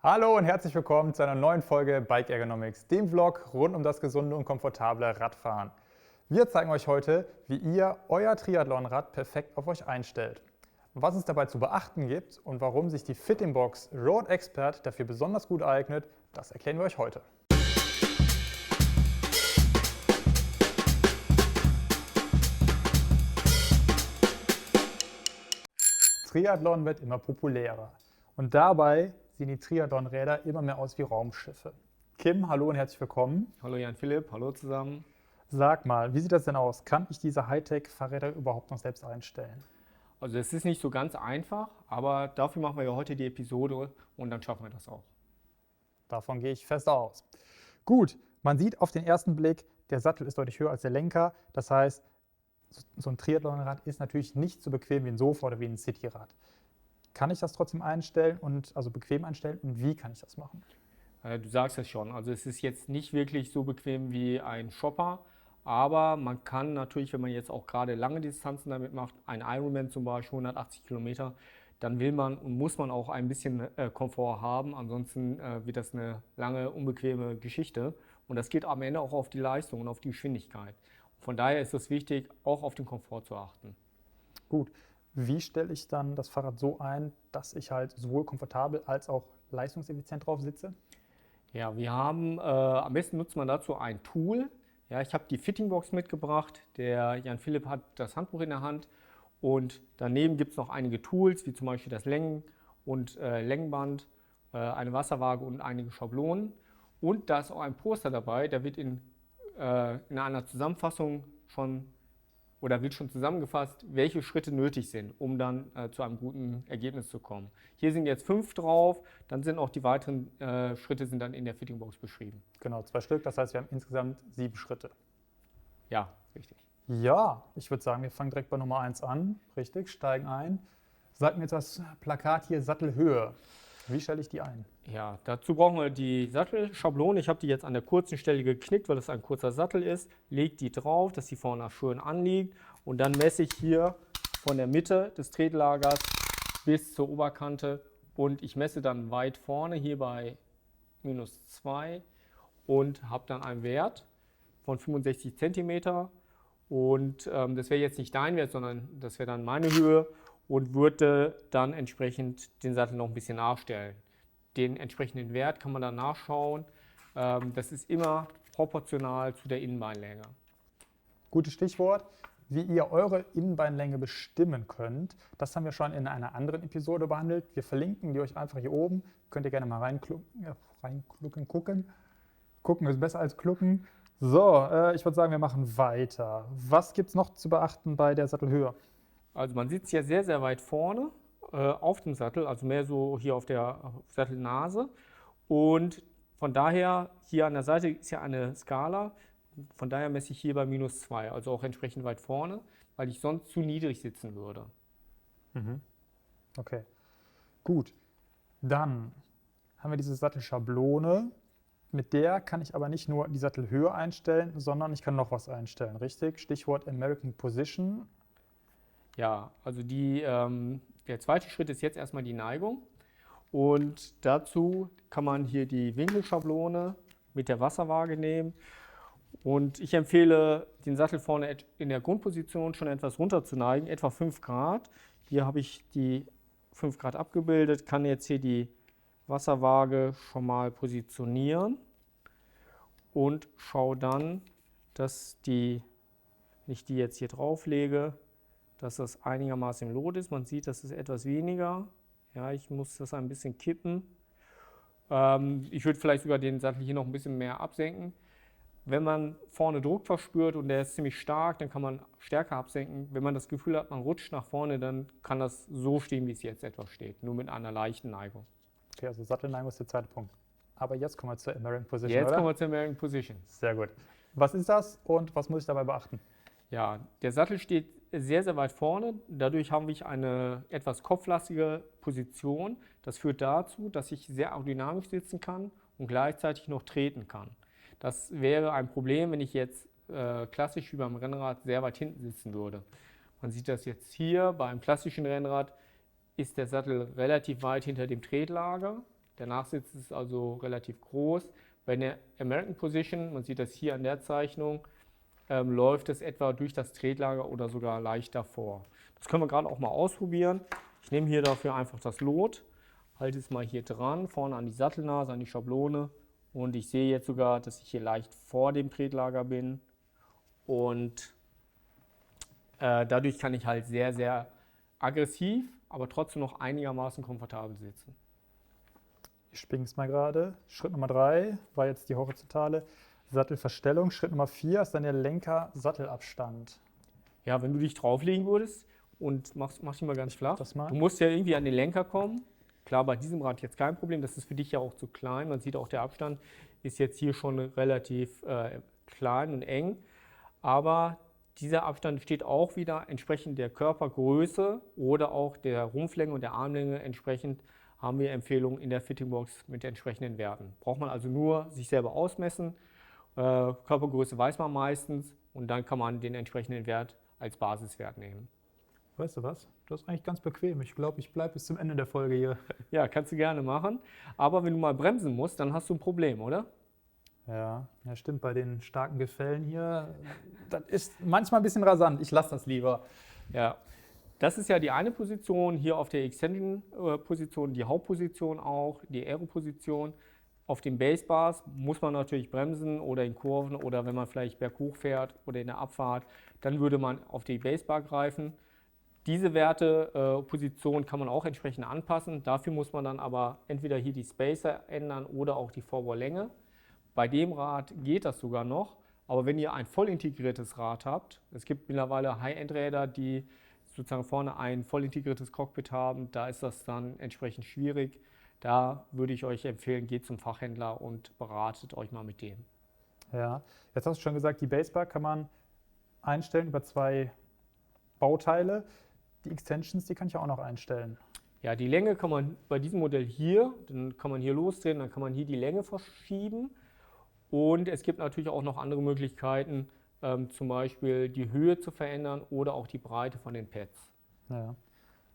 Hallo und herzlich willkommen zu einer neuen Folge Bike Ergonomics, dem Vlog rund um das gesunde und komfortable Radfahren. Wir zeigen euch heute, wie ihr euer Triathlonrad perfekt auf euch einstellt. Was es dabei zu beachten gibt und warum sich die Fittingbox Road Expert dafür besonders gut eignet, das erklären wir euch heute. Triathlon wird immer populärer und dabei sehen die Triathlon-Räder immer mehr aus wie Raumschiffe. Kim, hallo und herzlich willkommen. Hallo Jan-Philipp, hallo zusammen. Sag mal, wie sieht das denn aus? Kann ich diese Hightech-Fahrräder überhaupt noch selbst einstellen? Also es ist nicht so ganz einfach, aber dafür machen wir ja heute die Episode und dann schaffen wir das auch. Davon gehe ich fest aus. Gut, man sieht auf den ersten Blick, der Sattel ist deutlich höher als der Lenker. Das heißt, so ein Triathlonrad ist natürlich nicht so bequem wie ein Sofa oder wie ein Cityrad. Kann ich das trotzdem einstellen also bequem einstellen und wie kann ich das machen? Du sagst es schon, also es ist jetzt nicht wirklich so bequem wie ein Shopper, aber man kann natürlich, wenn man jetzt auch gerade lange Distanzen damit macht, ein Ironman zum Beispiel 180 Kilometer, dann will man und muss man auch ein bisschen Komfort haben, ansonsten wird das eine lange unbequeme Geschichte und das geht am Ende auch auf die Leistung und auf die Geschwindigkeit. Von daher ist es wichtig, auch auf den Komfort zu achten. Gut, wie stelle ich dann das Fahrrad so ein, dass ich halt sowohl komfortabel als auch leistungseffizient drauf sitze? Ja, wir haben, am besten nutzt man dazu ein Tool. Ja, ich habe die Fittingbox mitgebracht. Der Jan-Philipp hat das Handbuch in der Hand. Und daneben gibt es noch einige Tools, wie zum Beispiel das Längen- und Längenband, eine Wasserwaage und einige Schablonen. Und da ist auch ein Poster dabei, da wird in einer Zusammenfassung schon oder wird schon zusammengefasst, welche Schritte nötig sind, um dann zu einem guten Ergebnis zu kommen. Hier sind jetzt 5 drauf, dann sind auch die weiteren Schritte sind dann in der Fittingbox beschrieben. Genau, 2 Stück, das heißt, wir haben insgesamt 7 Schritte. Ja, richtig. Ja, ich würde sagen, wir fangen direkt bei Nummer 1 an. Richtig, steigen ein. Sag mir jetzt das Plakat hier Sattelhöhe. Wie stelle ich die ein? Ja, dazu brauchen wir die Sattelschablone. Ich habe die jetzt an der kurzen Stelle geknickt, weil es ein kurzer Sattel ist. Lege die drauf, dass die vorne schön anliegt. Und dann messe ich hier von der Mitte des Tretlagers bis zur Oberkante. Und ich messe dann weit vorne hier bei -2 und habe dann einen Wert von 65 cm. Und das wäre jetzt nicht dein Wert, sondern das wäre dann meine Höhe und würde dann entsprechend den Sattel noch ein bisschen nachstellen. Den entsprechenden Wert kann man dann nachschauen. Das ist immer proportional zu der Innenbeinlänge. Gutes Stichwort. Wie ihr eure Innenbeinlänge bestimmen könnt, das haben wir schon in einer anderen Episode behandelt. Wir verlinken die euch einfach hier oben. Könnt ihr gerne mal gucken. Gucken ist besser als klucken. So, ich würde sagen, wir machen weiter. Was gibt es noch zu beachten bei der Sattelhöhe? Also man sitzt ja sehr, sehr weit vorne auf dem Sattel, also mehr so hier auf der Sattelnase. Und von daher, hier an der Seite ist ja eine Skala. Von daher messe ich hier bei -2, also auch entsprechend weit vorne, weil ich sonst zu niedrig sitzen würde. Okay, gut. Dann haben wir diese Sattelschablone. Mit der kann ich aber nicht nur die Sattelhöhe einstellen, sondern ich kann noch was einstellen, richtig? Stichwort American Position. Ja, also der zweite Schritt ist jetzt erstmal die Neigung. Und dazu kann man hier die Winkelschablone mit der Wasserwaage nehmen. Und ich empfehle, den Sattel vorne in der Grundposition schon etwas runter zu neigen, etwa 5 Grad. Hier habe ich die 5 Grad abgebildet, kann jetzt hier die Wasserwaage schon mal positionieren und schaue dann, dass wenn ich die jetzt hier drauf lege, dass das einigermaßen im Lot ist. Man sieht, das ist etwas weniger. Ja, ich muss das ein bisschen kippen. Ich würde vielleicht sogar den Sattel hier noch ein bisschen mehr absenken. Wenn man vorne Druck verspürt und der ist ziemlich stark, dann kann man stärker absenken. Wenn man das Gefühl hat, man rutscht nach vorne, dann kann das so stehen, wie es jetzt etwa steht, nur mit einer leichten Neigung. Okay, also Sattelneigung ist der zweite Punkt. Aber jetzt kommen wir zur American Position, Jetzt oder? kommen wir zur American Position. Sehr gut. Was ist das und was muss ich dabei beachten? Ja, der Sattel steht sehr, sehr weit vorne. Dadurch habe ich eine etwas kopflastige Position. Das führt dazu, dass ich sehr aerodynamisch sitzen kann und gleichzeitig noch treten kann. Das wäre ein Problem, wenn ich jetzt klassisch wie beim Rennrad sehr weit hinten sitzen würde. Man sieht das jetzt hier, beim klassischen Rennrad ist der Sattel relativ weit hinter dem Tretlager Der Nachsitz ist also relativ groß. Bei der American Position, man sieht das hier an der Zeichnung, läuft es etwa durch das Tretlager oder sogar leicht davor. Das können wir gerade auch mal ausprobieren. Ich nehme hier dafür einfach das Lot, halte es mal hier dran, vorne an die Sattelnase, an die Schablone und ich sehe jetzt sogar, dass ich hier leicht vor dem Tretlager bin und dadurch kann ich halt sehr, sehr aggressiv, aber trotzdem noch einigermaßen komfortabel sitzen. Ich springe es mal gerade. Schritt Nummer 3 war jetzt die horizontale Sattelverstellung. Schritt Nummer 4 ist dann der Lenker-Sattelabstand. Ja, wenn du dich drauflegen würdest und mach dich mal ganz flach. Das mal. Du musst ja irgendwie an den Lenker kommen. Klar, bei diesem Rad jetzt kein Problem, das ist für dich ja auch zu klein. Man sieht auch, der Abstand ist jetzt hier schon relativ klein und eng. Aber dieser Abstand steht auch wieder entsprechend der Körpergröße oder auch der Rumpflänge und der Armlänge entsprechend. Haben wir Empfehlungen in der Fittingbox mit entsprechenden Werten. Braucht man also nur sich selber ausmessen. Körpergröße weiß man meistens und dann kann man den entsprechenden Wert als Basiswert nehmen. Weißt du was? Das ist eigentlich ganz bequem. Ich glaube, ich bleibe bis zum Ende der Folge hier. Ja, kannst du gerne machen. Aber wenn du mal bremsen musst, dann hast du ein Problem, oder? Ja, stimmt. Bei den starken Gefällen hier, das ist manchmal ein bisschen rasant. Ich lasse das lieber. Ja, das ist ja die eine Position, hier auf der Extension-Position, die Hauptposition auch, die Aero-Position. Auf den Basebars muss man natürlich bremsen oder in Kurven oder wenn man vielleicht berghoch fährt oder in der Abfahrt, dann würde man auf die Basebar greifen. Diese Werte, Position kann man auch entsprechend anpassen. Dafür muss man dann aber entweder hier die Spacer ändern oder auch die Vorbaulänge. Bei dem Rad geht das sogar noch, aber wenn ihr ein voll integriertes Rad habt, es gibt mittlerweile High-End-Räder, die sozusagen vorne ein voll integriertes Cockpit haben, da ist das dann entsprechend schwierig. Da würde ich euch empfehlen, geht zum Fachhändler und beratet euch mal mit dem. Ja, jetzt hast du schon gesagt, die Basebar kann man einstellen über 2 Bauteile. Die Extensions, die kann ich auch noch einstellen. Ja, die Länge kann man bei diesem Modell hier, dann kann man hier losdrehen, dann kann man hier die Länge verschieben. Und es gibt natürlich auch noch andere Möglichkeiten, zum Beispiel die Höhe zu verändern oder auch die Breite von den Pads. Ja.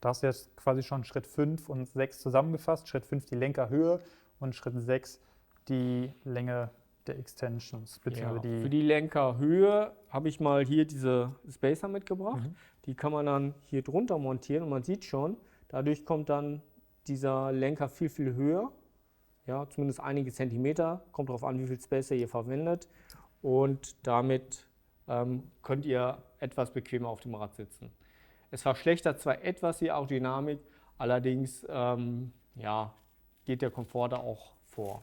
Da hast du jetzt quasi schon Schritt 5 und 6 zusammengefasst. Schritt 5 die Lenkerhöhe und Schritt 6 die Länge der Extensions. Ja, für die Lenkerhöhe habe ich mal hier diese Spacer mitgebracht. Die kann man dann hier drunter montieren und man sieht schon, dadurch kommt dann dieser Lenker viel, viel höher. Ja, zumindest einige Zentimeter, kommt darauf an, wie viel Spacer ihr verwendet. Und damit könnt ihr etwas bequemer auf dem Rad sitzen. Es verschlechtert zwar etwas die Aerodynamik, allerdings ja, geht der Komfort da auch vor.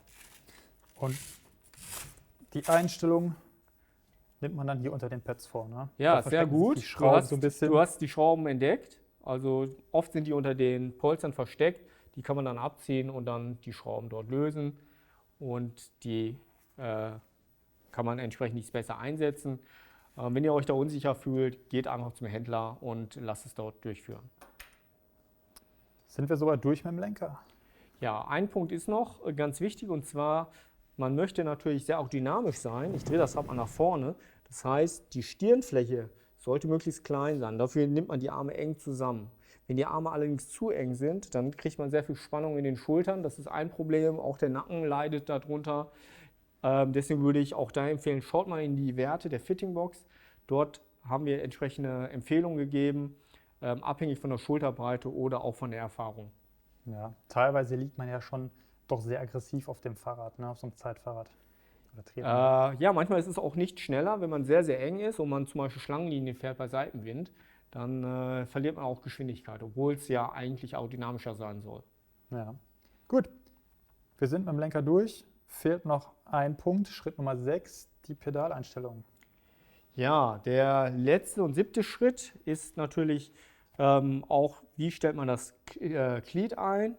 Und die Einstellung nimmt man dann hier unter den Pads vor, ne? Ja, sehr gut. Die Schrauben so ein bisschen. Du hast die Schrauben entdeckt. Also oft sind die unter den Polstern versteckt. Die kann man dann abziehen und dann die Schrauben dort lösen. Und die kann man entsprechend nicht besser einsetzen. Wenn ihr euch da unsicher fühlt, geht einfach zum Händler und lasst es dort durchführen. Sind wir sogar durch mit dem Lenker? Ja, ein Punkt ist noch ganz wichtig und zwar, man möchte natürlich sehr auch dynamisch sein. Ich drehe das Rad mal nach vorne. Das heißt, die Stirnfläche sollte möglichst klein sein. Dafür nimmt man die Arme eng zusammen. Wenn die Arme allerdings zu eng sind, dann kriegt man sehr viel Spannung in den Schultern. Das ist ein Problem. Auch der Nacken leidet darunter. Deswegen würde ich auch da empfehlen, schaut mal in die Werte der Fittingbox. Dort haben wir entsprechende Empfehlungen gegeben, abhängig von der Schulterbreite oder auch von der Erfahrung. Ja, teilweise liegt man ja schon doch sehr aggressiv auf dem Fahrrad, ne? Auf so einem Zeitfahrrad. Oder ja, manchmal ist es auch nicht schneller, wenn man sehr, sehr eng ist und man zum Beispiel Schlangenlinien fährt bei Seitenwind, dann verliert man auch Geschwindigkeit, obwohl es ja eigentlich aerodynamischer sein soll. Ja, gut. Wir sind mit dem Lenker durch. Fehlt noch ein Punkt, Schritt Nummer 6, die Pedaleinstellung. Ja, der letzte und 7. Schritt ist natürlich auch, wie stellt man das Glied ein.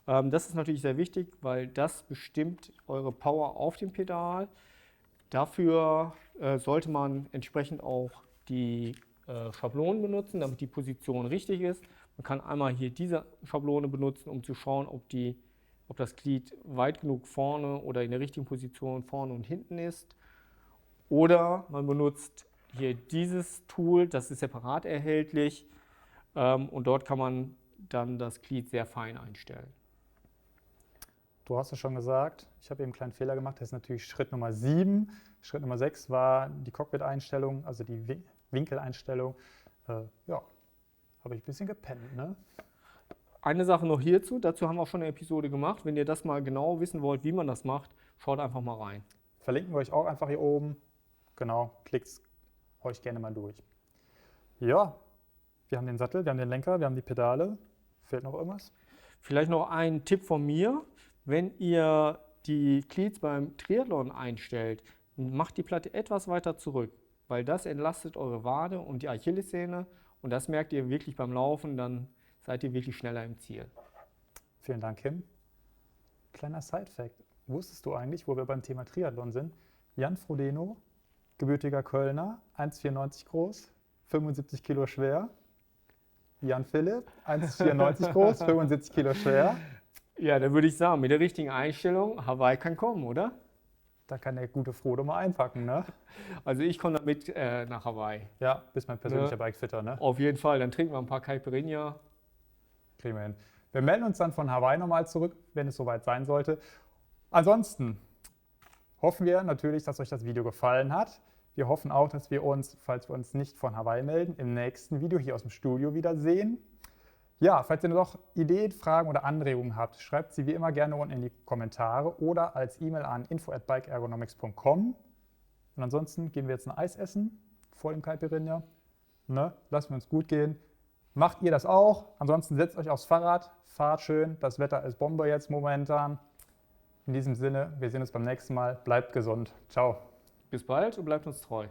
Das ist natürlich sehr wichtig, weil das bestimmt eure Power auf dem Pedal. Dafür sollte man entsprechend auch die Schablonen benutzen, damit die Position richtig ist. Man kann einmal hier diese Schablone benutzen, um zu schauen, ob das Glied weit genug vorne oder in der richtigen Position vorne und hinten ist. Oder man benutzt hier dieses Tool, das ist separat erhältlich und dort kann man dann das Glied sehr fein einstellen. Du hast es schon gesagt, ich habe eben einen kleinen Fehler gemacht. Das ist natürlich Schritt Nummer 7. Schritt Nummer 6 war die Cockpit-Einstellung, also die Winkeleinstellung. Ja, habe ich ein bisschen gepennt, ne? Eine Sache noch hierzu, dazu haben wir auch schon eine Episode gemacht. Wenn ihr das mal genau wissen wollt, wie man das macht, schaut einfach mal rein. Verlinken wir euch auch einfach hier oben. Genau, klickt euch gerne mal durch. Ja, wir haben den Sattel, wir haben den Lenker, wir haben die Pedale. Fehlt noch irgendwas? Vielleicht noch ein Tipp von mir. Wenn ihr die Cleats beim Triathlon einstellt, macht die Platte etwas weiter zurück, weil das entlastet eure Wade und die Achillessehne und das merkt ihr wirklich beim Laufen, dann seid ihr wirklich schneller im Ziel. Vielen Dank, Kim. Kleiner Side-Fact. Wusstest du eigentlich, wo wir beim Thema Triathlon sind? Jan Frodeno, gebürtiger Kölner, 1,94 groß, 75 Kilo schwer. Jan Philipp, 1,94 groß, 75 Kilo schwer. Ja, dann würde ich sagen, mit der richtigen Einstellung, Hawaii kann kommen, oder? Da kann der gute Frodo mal einpacken, ne? Also ich komme damit nach Hawaii. Ja, bist mein persönlicher Bikefitter, ne? Auf jeden Fall, dann trinken wir ein paar Caipirinha. Kriegen wir hin. Wir melden uns dann von Hawaii nochmal zurück, wenn es soweit sein sollte. Ansonsten hoffen wir natürlich, dass euch das Video gefallen hat. Wir hoffen auch, dass wir uns, falls wir uns nicht von Hawaii melden, im nächsten Video hier aus dem Studio wiedersehen. Ja, falls ihr noch Ideen, Fragen oder Anregungen habt, schreibt sie wie immer gerne unten in die Kommentare oder als E-Mail an info@bikeergonomics.com. Und ansonsten gehen wir jetzt ein Eis essen vor dem Caipirinha. Ne? Lassen wir uns gut gehen. Macht ihr das auch? Ansonsten setzt euch aufs Fahrrad, fahrt schön. Das Wetter ist Bombe jetzt momentan. In diesem Sinne, wir sehen uns beim nächsten Mal. Bleibt gesund. Ciao. Bis bald und bleibt uns treu.